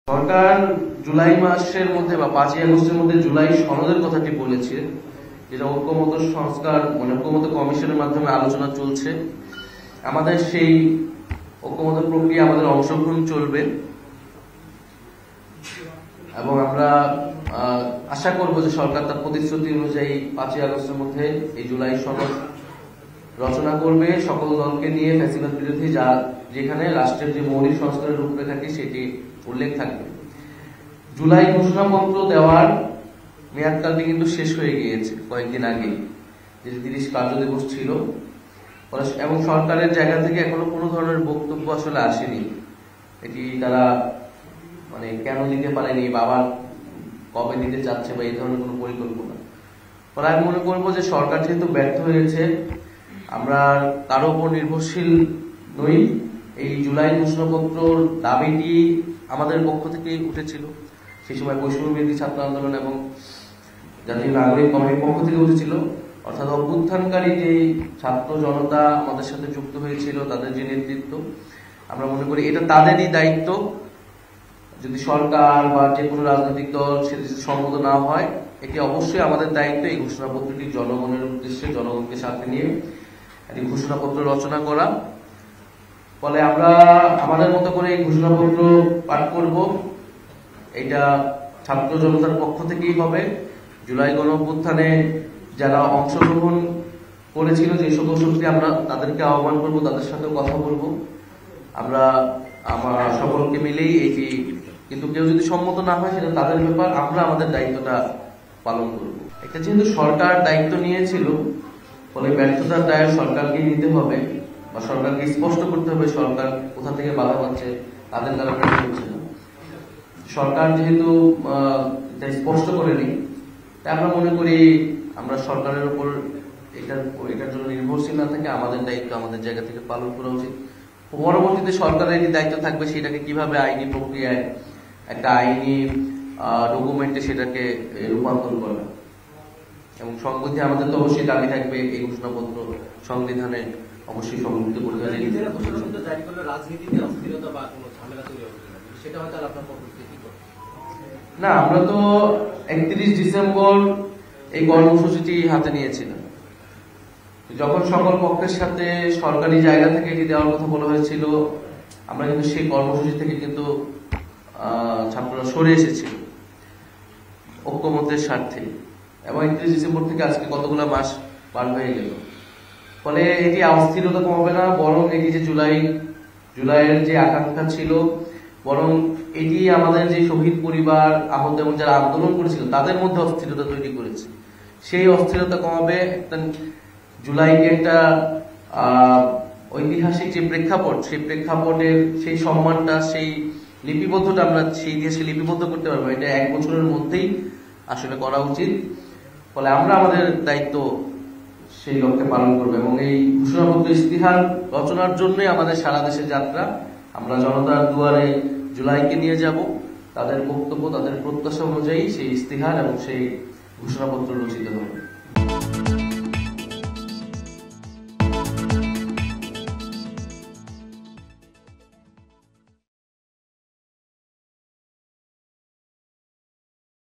সরকার জুলাই মাসের মধ্যে বা 5ই আগস্টের মধ্যে জুলাই সনদের কথাটি বলেছে, যেটা ঐক্যমত্য সংস্কার ঐক্যমত্য কমিশনের মাধ্যমে আলোচনা চলছে। আমাদের সেই ঐক্যমত্য প্রক্রিয়া আমাদের অংশগ্রহণ চলবে এবং আমরা আশা করব যে সরকার তার প্রতিশ্রুতি অনুযায়ী 5ই আগস্টের মধ্যে এই জুলাই সনদ রচনা করবে সকল দলকে নিয়ে, ফ্যাসিবাদ বিরোধী, যা যেখানে রাষ্ট্রের যে মৌলিক সংস্কারের রূপরেখাটি সেটি উল্লেখ থাকবে। জুলাই ঘোষণাপত্র দেওয়ার মেয়াদকালটি কিন্তু শেষ হয়ে গিয়েছে কয়েকদিন আগে, যেটি 30 কার্যদিবস ছিল, এবং সরকারের জায়গা থেকে এখনো কোনো ধরনের বক্তব্য আসলে আসেনি। এটি তারা কেন দিতে পারেনি বা আবার কবে দিতে চাচ্ছে বা এই ধরনের কোনো পরিকল্পনা। ফলে আমি মনে করবো যে সরকার যেহেতু ব্যর্থ হয়েছে, আমরা কারো উপর নির্ভরশীল নই। এই জুলাই ঘোষণাপত্রর দাবিটি আমাদের পক্ষ থেকেই উঠেছিল, সেই সময় বৈষম্য বিরোধী ছাত্র আন্দোলন এবং জাতীয় নাগরিক কমিটির পক্ষ থেকে উঠেছিল। অর্থাৎ অভ্যুত্থানকারী যে ছাত্র জনতা আমাদের সাথে যুক্ত হয়েছিল, তাদের যে নেতৃত্ব, আমরা মনে করি এটা তাদেরই দায়িত্ব। যদি সরকার বা যে কোনো রাজনৈতিক দল সেটি সম্মত না হয়, এটি অবশ্যই আমাদের দায়িত্ব এই ঘোষণাপত্রটি জনগণের উদ্দেশ্যে, জনগণকে সাথে নিয়ে এই ঘোষণাপত্র রচনা করা। ফলে আমরা আমাদের মতো করে এই ঘোষণাপত্র পাঠ করব। এটা ছাত্র জনতার পক্ষ থেকেই হবে। জুলাই গণঅভ্যুত্থানে যারা অংশগ্রহণ করেছিল, যে সকল শক্তি, আমরা তাদেরকে আহ্বান করব, তাদের সাথেও কথা বলবো। আমরা সকলকে মিলেই এটি, কিন্তু কেউ যদি সম্মত না হয় সেটা তাদের ব্যাপার, আমরা আমাদের দায়িত্বটা পালন করব। এটা যেহেতু সরকার দায়িত্ব নিয়েছিল, ফলে ব্যর্থতার দায় সরকারকে নিতে হবে বা সরকারকে স্পষ্ট করতে হবে সরকার কোথা থেকে বাধা পাচ্ছে, তাদের দ্বারা হচ্ছে না। সরকার যেহেতু স্পষ্ট করেনি, তাই আমরা মনে করি আমরা সরকারের উপর এটার জন্য নির্ভরশীল না থেকে আমাদের দায়িত্ব আমাদের জায়গা থেকে পালন করা উচিত। পরবর্তীতে সরকারের যে দায়িত্ব থাকবে সেটাকে কিভাবে আইনি প্রক্রিয়ায় একটা আইনি ডকুমেন্টে সেটাকে রূপান্তর করা, এবং সংবিধানে আমাদের তো অবশ্যই দাবি থাকবে এই ঘোষণাপত্র সংবিধানে অবশ্যই সংযুক্ত করতে হবে। না, আমরা তো 31 ডিসেম্বর এই কর্মসূচিটি হাতে নিয়েছিলাম, যখন সকল পক্ষের সাথে সরকারি জায়গা থেকে এটি দেওয়ার কথা বলা হয়েছিল। আমরা কিন্তু সেই কর্মসূচি থেকে কিন্তু ছাত্ররা সরে এসেছিল ঐক্যমত্যের স্বার্থে, এবং 31 ডিসেম্বর থেকে আজকে কতগুলো মাস পার হয়ে গেল। ফলে এটি অস্থিরতা কমাবে না, বরং এটি যে জুলাইয়ের যে আকাঙ্ক্ষা ছিল, বরং এটি আমাদের যে শহীদ পরিবার, আহত এবং যারা আন্দোলন করেছিল তাদের মধ্যে অস্থিরতা তৈরি করেছে। সেই অস্থিরতা কমাবে। একটা জুলাইকে একটা ঐতিহাসিক যে প্রেক্ষাপট, সেই প্রেক্ষাপটের সেই সম্মানটা, সেই লিপিবদ্ধটা আমরা সেই ইতিহাসকে লিপিবদ্ধ করতে পারবো। এটা 1 বছরের মধ্যেই আসলে করা উচিত। ফলে আমরা আমাদের দায়িত্ব সেই লক্ষ্যে পালন করবো, এবং এই ঘোষণাপত্র ইস্তিহার রচনার জন্যই আমাদের সারা দেশের যাত্রা। আমরা জনতার দুয়ারে জুলাইকে নিয়ে যাব, তাদের বক্তব্য, তাদের প্রত্যাশা অনুযায়ী সেই ইস্তিহার এবং সেই ঘোষণাপত্র রচিত হবে।